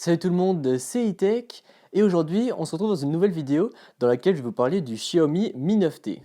Salut tout le monde, c'est E-Tech et aujourd'hui on se retrouve dans une nouvelle vidéo dans laquelle je vais vous parler du Xiaomi Mi 9T.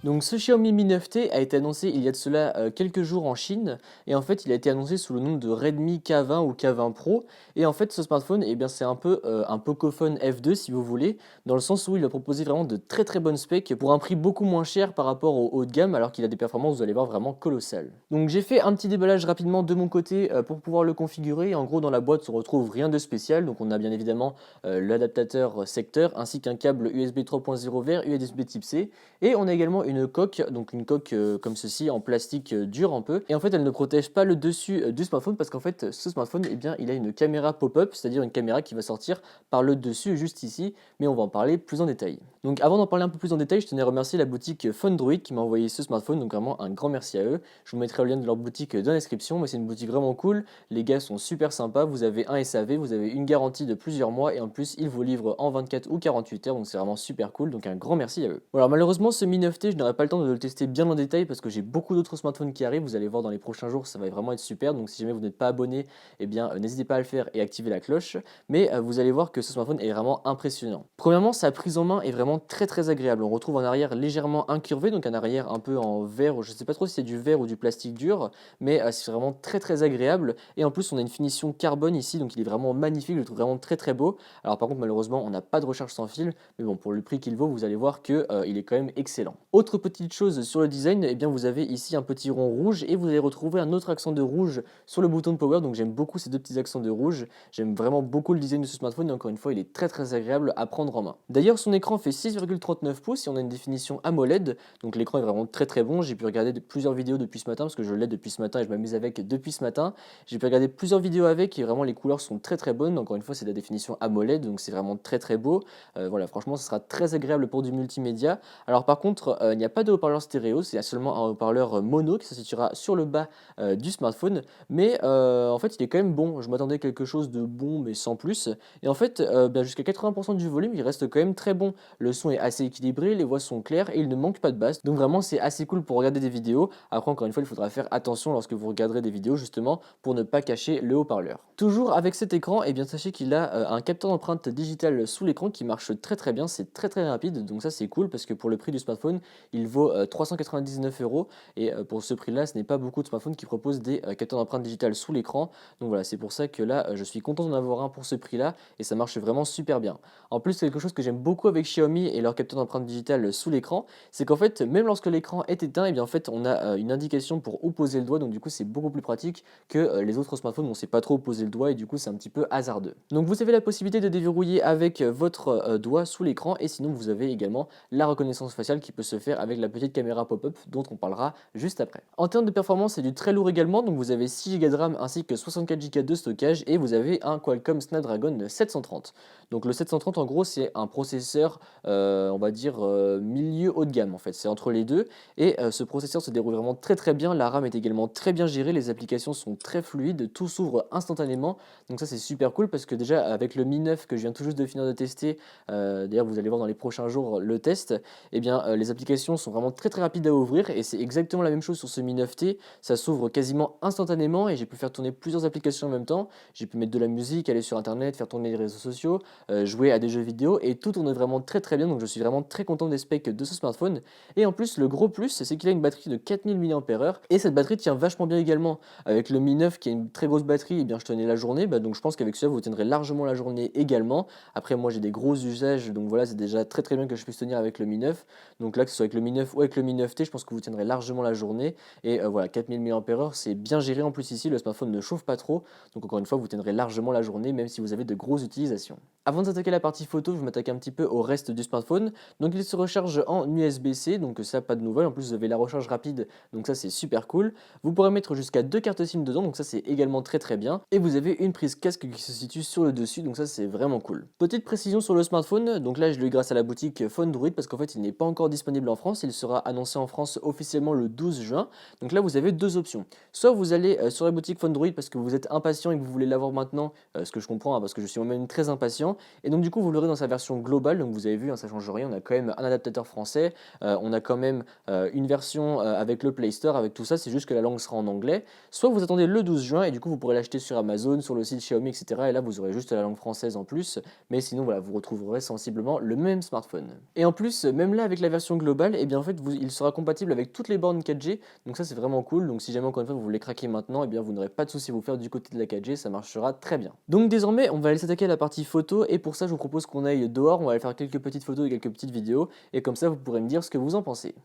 Donc ce Xiaomi Mi 9T a été annoncé il y a de cela quelques jours en Chine et en fait il a été annoncé sous le nom de Redmi K20 ou K20 Pro et en fait ce smartphone eh bien c'est un Pocophone F2 si vous voulez, dans le sens où il a proposé vraiment de très très bonnes specs pour un prix beaucoup moins cher par rapport au haut de gamme alors qu'il a des performances vous allez voir vraiment colossales. Donc j'ai fait un petit déballage rapidement de mon côté pour pouvoir le configurer. En gros dans la boîte on retrouve rien de spécial, donc on a bien évidemment l'adaptateur secteur ainsi qu'un câble USB 3.0 vers USB type C et on a également une coque, donc une coque comme ceci en plastique dur un peu. Et en fait, elle ne protège pas le dessus du smartphone parce qu'en fait, ce smartphone, eh bien, il a une caméra pop-up, c'est-à-dire une caméra qui va sortir par le dessus juste ici. Mais on va en parler plus en détail. Donc, avant d'en parler un peu plus en détail, je tenais à remercier la boutique Fundroid qui m'a envoyé ce smartphone. Donc, vraiment un grand merci à eux. Je vous mettrai le lien de leur boutique dans la description. Mais c'est une boutique vraiment cool. Les gars sont super sympas. Vous avez un SAV, vous avez une garantie de plusieurs mois et en plus, ils vous livrent en 24 ou 48 heures. Donc, c'est vraiment super cool. Donc, un grand merci à eux. Bon, alors, malheureusement, ce Mi 9T, je n'aurai pas le temps de le tester bien en détail parce que j'ai beaucoup d'autres smartphones qui arrivent. Vous allez voir dans les prochains jours, ça va vraiment être super. Donc, si jamais vous n'êtes pas abonné, eh bien, n'hésitez pas à le faire et activer la cloche. Mais vous allez voir que ce smartphone est vraiment impressionnant. Premièrement, sa prise en main est vraiment très très agréable. On retrouve un arrière légèrement incurvé, donc un arrière un peu en verre, ou je ne sais pas trop si c'est du verre ou du plastique dur, mais c'est vraiment très très agréable. Et en plus, on a une finition carbone ici, donc il est vraiment magnifique, je le trouve vraiment très très beau. Alors par contre, malheureusement, on n'a pas de recharge sans fil, mais bon, pour le prix qu'il vaut, vous allez voir que il est quand même excellent. Autre petite chose sur le design, eh bien vous avez ici un petit rond rouge et vous allez retrouver un autre accent de rouge sur le bouton de power, donc j'aime beaucoup ces deux petits accents de rouge. J'aime vraiment beaucoup le design de ce smartphone et encore une fois, il est très très agréable à prendre en main. D'ailleurs, son écran fait 6,39 pouces et on a une définition AMOLED, donc l'écran est vraiment très très bon. J'ai pu regarder plusieurs vidéos depuis ce matin parce que je l'ai depuis ce matin et je m'amuse avec depuis ce matin. J'ai pu regarder plusieurs vidéos avec et vraiment les couleurs sont très très bonnes. Encore une fois, c'est de la définition AMOLED, donc c'est vraiment très très beau. Voilà, franchement, ce sera très agréable pour du multimédia. Alors par contre, il n'y a pas de haut-parleur stéréo, c'est seulement un haut-parleur mono qui se situera sur le bas du smartphone, mais en fait il est quand même bon. Je m'attendais à quelque chose de bon mais sans plus, et en fait jusqu'à 80% du volume il reste quand même très bon. Le son est assez équilibré, les voix sont claires et il ne manque pas de basse, donc vraiment c'est assez cool pour regarder des vidéos. Après encore une fois il faudra faire attention lorsque vous regarderez des vidéos justement pour ne pas cacher le haut-parleur. Toujours avec cet écran, et bien sachez qu'il a un capteur d'empreinte digitale sous l'écran qui marche très très bien, c'est très très rapide, donc ça c'est cool parce que pour le prix du smartphone il vaut 399 euros et pour ce prix là ce n'est pas beaucoup de smartphones qui proposent des capteurs d'empreinte digitale sous l'écran, donc voilà c'est pour ça que là je suis content d'en avoir un pour ce prix là et ça marche vraiment super bien. En plus quelque chose que j'aime beaucoup avec Xiaomi et leur capteur d'empreinte digitale sous l'écran, c'est qu'en fait même lorsque l'écran est éteint, et bien en fait on a une indication pour où poser le doigt, donc du coup c'est beaucoup plus pratique que les autres smartphones où on ne sait pas trop où poser le doigt et du coup c'est un petit peu hasardeux. Donc vous avez la possibilité de déverrouiller avec votre doigt sous l'écran et sinon vous avez également la reconnaissance faciale qui peut se faire avec la petite caméra pop-up dont on parlera juste après. En termes de performance, c'est du très lourd également, donc vous avez 6 Go de RAM ainsi que 64 Go de stockage et vous avez un Qualcomm Snapdragon 730. Donc le 730 en gros c'est un processeur on va dire milieu haut de gamme en fait, c'est entre les deux et ce processeur se déroule vraiment très très bien, la RAM est également très bien gérée, les applications sont très fluides, tout s'ouvre instantanément, donc ça c'est super cool parce que déjà avec le Mi 9 que je viens tout juste de finir de tester, d'ailleurs vous allez voir dans les prochains jours le test, eh bien les applications sont vraiment très très rapides à ouvrir et c'est exactement la même chose sur ce Mi 9T, ça s'ouvre quasiment instantanément et j'ai pu faire tourner plusieurs applications en même temps, j'ai pu mettre de la musique, aller sur internet, faire tourner les réseaux sociaux, jouer à des jeux vidéo et tout tourne vraiment très très bien, donc je suis vraiment très content des specs de ce smartphone. Et en plus le gros plus c'est qu'il a une batterie de 4000 mAh et cette batterie tient vachement bien également. Avec le Mi 9 qui a une très grosse batterie, et bien je tenais la journée, donc je pense qu'avec ça vous tiendrez largement la journée également. Après moi j'ai des gros usages, donc voilà c'est déjà très très bien que je puisse tenir avec le Mi 9, donc là que ce soit avec le Mi 9 ou avec le Mi 9T je pense que vous tiendrez largement la journée et voilà 4000 mAh c'est bien géré en plus ici, le smartphone ne chauffe pas trop, donc encore une fois vous tiendrez largement la journée même si vous avez de grosses utilisations. Avant de s'attaquer à la partie photo, je m'attaque un petit peu au reste du smartphone. Donc il se recharge en USB-C, donc ça pas de nouvelle. En plus vous avez la recharge rapide, donc ça c'est super cool. Vous pourrez mettre jusqu'à 2 cartes SIM dedans, donc ça c'est également très très bien. Et vous avez une prise casque qui se situe sur le dessus, donc ça c'est vraiment cool. Petite précision sur le smartphone, donc là je l'ai eu grâce à la boutique Fundroid parce qu'en fait il n'est pas encore disponible en France. France, il sera annoncé en France officiellement le 12 juin. Donc là, vous avez deux options. Soit vous allez sur la boutique Phonedroid parce que vous êtes impatient et que vous voulez l'avoir maintenant, ce que je comprends hein, parce que je suis moi-même très impatient. Et donc du coup, vous l'aurez dans sa version globale. Donc vous avez vu, hein, ça change rien. On a quand même un adaptateur français, on a quand même une version avec le Play Store, avec tout ça. C'est juste que la langue sera en anglais. Soit vous attendez le 12 juin et du coup, vous pourrez l'acheter sur Amazon, sur le site Xiaomi, etc. Et là, vous aurez juste la langue française en plus. Mais sinon, voilà, vous retrouverez sensiblement le même smartphone. Et en plus, même là, avec la version globale, eh bien en fait, il sera compatible avec toutes les bornes 4G. Donc ça, c'est vraiment cool. Donc si jamais encore une fois vous voulez craquer maintenant, eh bien vous n'aurez pas de souci à vous faire du côté de la 4G, ça marchera très bien. Donc désormais, on va aller s'attaquer à la partie photo et pour ça, je vous propose qu'on aille dehors. On va aller faire quelques petites photos et quelques petites vidéos et comme ça, vous pourrez me dire ce que vous en pensez.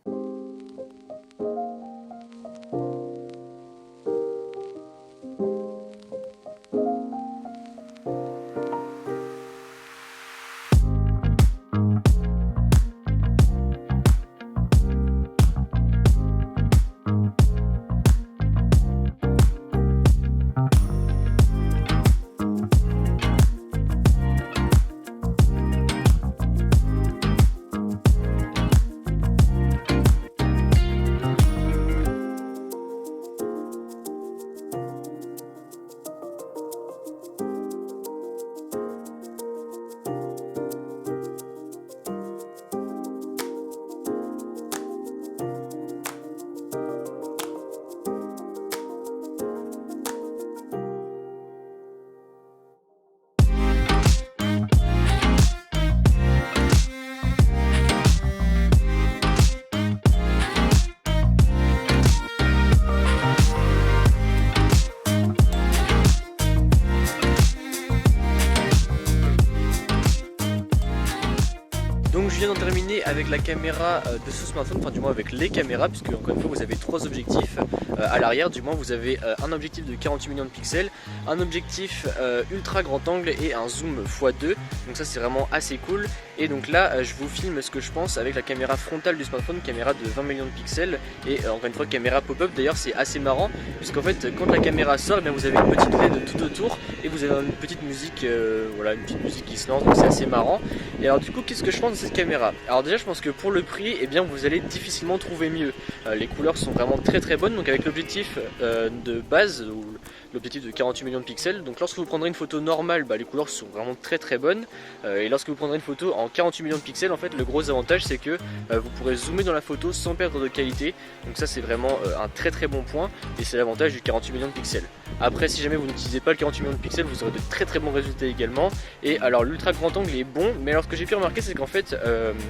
Donc je viens d'en terminer avec la caméra de ce smartphone, enfin du moins avec les caméras, puisque encore une fois vous avez trois objectifs à l'arrière, du moins vous avez un objectif de 48 millions de pixels, un objectif ultra grand angle et un zoom x2, donc ça c'est vraiment assez cool. Et donc là je vous filme ce que je pense avec la caméra frontale du smartphone, caméra de 20 millions de pixels et encore une fois caméra pop-up. D'ailleurs c'est assez marrant puisqu'en fait quand la caméra sort, eh bien, vous avez une petite LED tout autour et vous avez une petite musique, voilà, une petite musique qui se lance, donc c'est assez marrant. Et alors du coup qu'est-ce que je pense de cette caméra? Alors déjà je pense que pour le prix, eh bien, vous allez difficilement trouver mieux. Les couleurs sont vraiment très très bonnes, donc avec l'objectif de base, ou l'objectif de 48 millions de pixels, donc lorsque vous prendrez une photo normale, bah, les couleurs sont vraiment très très bonnes, et lorsque vous prendrez une photo en 48 millions de pixels, en fait le gros avantage c'est que vous pourrez zoomer dans la photo sans perdre de qualité, donc ça c'est vraiment un très très bon point, et c'est l'avantage du 48 millions de pixels. Après si jamais vous n'utilisez pas le 48 millions de pixels, vous aurez de très très bons résultats également. Et alors l'ultra grand angle est bon, mais alors ce que j'ai pu remarquer c'est qu'en fait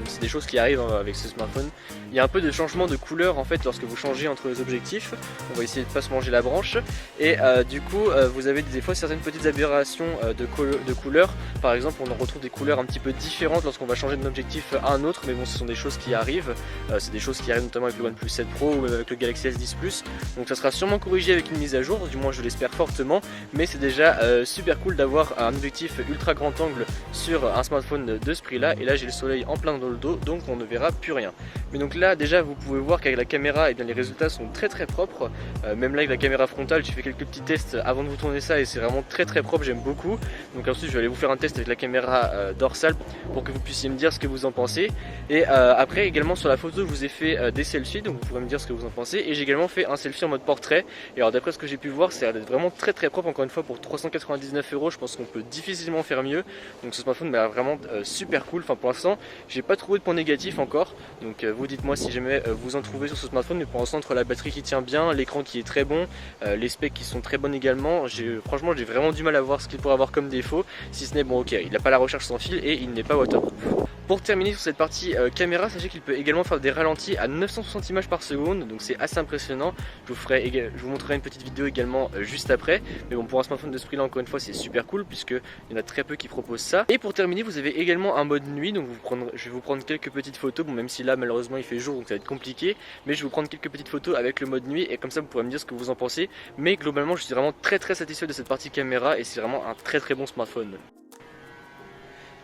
c'est des choses qui arrivent avec ce smartphone, il y a un peu de changement de couleur en fait lorsque vous changez entre les objectifs. On va essayer de ne pas se manger la branche, et du coup vous avez des fois certaines petites aberrations de couleurs. Par exemple on en retrouve des couleurs un petit peu différentes lorsqu'on va changer d'un objectif à un autre, mais bon ce sont des choses qui arrivent, c'est des choses qui arrivent notamment avec le OnePlus 7 Pro ou même avec le Galaxy S10 Plus, donc ça sera sûrement corrigé avec une mise à jour, du moins je l'espère fortement, mais c'est déjà super cool d'avoir un objectif ultra grand angle sur un smartphone de ce prix là. Et là j'ai le soleil en plein dans le dos, donc on ne verra plus rien. Mais donc là déjà vous pouvez voir qu'avec la caméra, eh bien, les résultats sont très très propres, même là avec la caméra frontale j'ai fait quelques petits tests avant de vous tourner ça et c'est vraiment très très propre, j'aime beaucoup. Donc ensuite je vais aller vous faire un test avec la caméra dorsale pour que vous puissiez me dire ce que vous en pensez. Et après également sur la photo je vous ai fait des selfies, donc vous pourrez me dire ce que vous en pensez. Et j'ai également fait un selfie en mode portrait, et alors d'après ce que j'ai pu voir ça a l'air d'être vraiment très très propre. Encore une fois pour 399 €, je pense qu'on peut difficilement faire mieux, donc ce smartphone m'a l'air vraiment super cool. Enfin pour l'instant j'ai pas trouvé de points négatifs encore, donc vous dites-moi si jamais vous en trouvez sur ce smartphone. Mais pour l'instant entre la batterie qui tient bien, l'écran qui est très bon, les specs qui sont très bonnes également, franchement j'ai vraiment du mal à voir ce qu'il pourrait avoir comme défaut, si ce n'est bon ok, il n'a pas la recharge sans fil et il n'est pas waterproof. Pour terminer sur cette partie caméra, sachez qu'il peut également faire des ralentis à 960 images par seconde, donc c'est assez impressionnant. Je vous montrerai une petite vidéo également juste après, mais bon pour un smartphone de ce prix là encore une fois c'est super cool puisque il y en a très peu qui proposent ça. Et pour terminer vous avez également un mode nuit, donc je vais vous prendre quelques petites photos, bon même si là malheureusement il fait jour donc ça va être compliqué, mais je vais vous prendre quelques petites photos avec le mode nuit et comme ça vous pourrez me dire ce que vous en pensez. Mais globalement je suis vraiment très très satisfait de cette partie caméra et c'est vraiment un très très bon smartphone.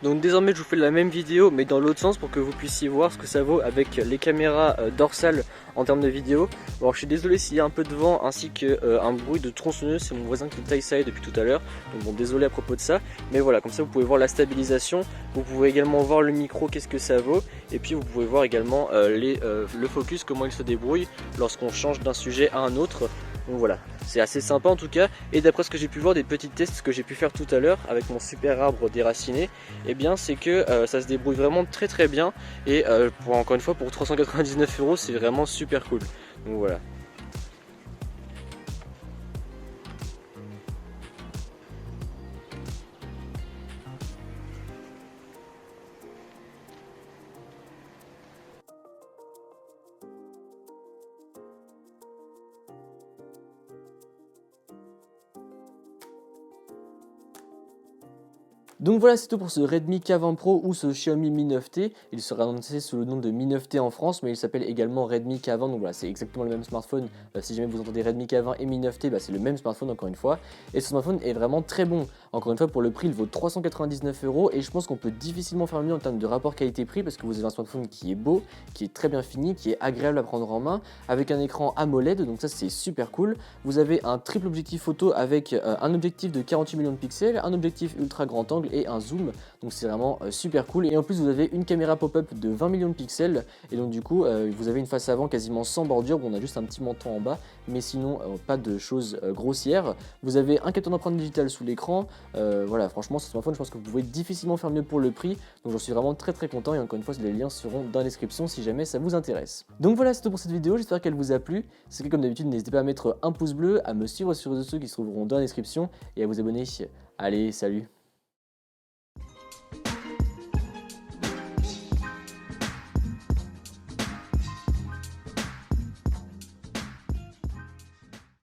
Donc désormais je vous fais la même vidéo mais dans l'autre sens pour que vous puissiez voir ce que ça vaut avec les caméras dorsales en termes de vidéo. Alors je suis désolé s'il y a un peu de vent ainsi que un bruit de tronçonneuse, c'est mon voisin qui taille ça depuis tout à l'heure. Donc bon, désolé à propos de ça, mais voilà, comme ça vous pouvez voir la stabilisation, vous pouvez également voir le micro, qu'est-ce que ça vaut, et puis vous pouvez voir également le focus, comment il se débrouille lorsqu'on change d'un sujet à un autre. Donc voilà, c'est assez sympa en tout cas, et d'après ce que j'ai pu voir des petits tests que j'ai pu faire tout à l'heure avec mon super arbre déraciné, et bien c'est que ça se débrouille vraiment très très bien, et encore une fois pour 399 € c'est vraiment super cool. Donc voilà. Donc voilà, c'est tout pour ce Redmi K20 Pro ou ce Xiaomi Mi 9T. Il sera annoncé sous le nom de Mi 9T en France, mais il s'appelle également Redmi K20. Donc voilà, c'est exactement le même smartphone. Si jamais vous entendez Redmi K20 et Mi 9T, c'est le même smartphone encore une fois. Et ce smartphone est vraiment très bon. Encore une fois, pour le prix, il vaut 399 € et je pense qu'on peut difficilement faire mieux en termes de rapport qualité-prix parce que vous avez un smartphone qui est beau, qui est très bien fini, qui est agréable à prendre en main, avec un écran AMOLED, donc ça c'est super cool. Vous avez un triple objectif photo avec un objectif de 48 millions de pixels, un objectif ultra grand angle et un zoom, donc c'est vraiment super cool. Et en plus vous avez une caméra pop-up de 20 millions de pixels et donc du coup vous avez une face avant quasiment sans bordure. Bon, on a juste un petit menton en bas mais sinon pas de choses grossières. Vous avez un capteur d'empreinte digitale sous l'écran. Voilà, franchement ce smartphone je pense que vous pouvez difficilement faire mieux pour le prix, donc j'en suis vraiment très content et encore une fois les liens seront dans la description si jamais ça vous intéresse. Donc voilà, c'est tout pour cette vidéo, j'espère qu'elle vous a plu. Si c'est le cas, comme d'habitude n'hésitez pas à mettre un pouce bleu, à me suivre sur les réseaux sociaux qui se trouveront dans la description et à vous abonner. Allez, salut!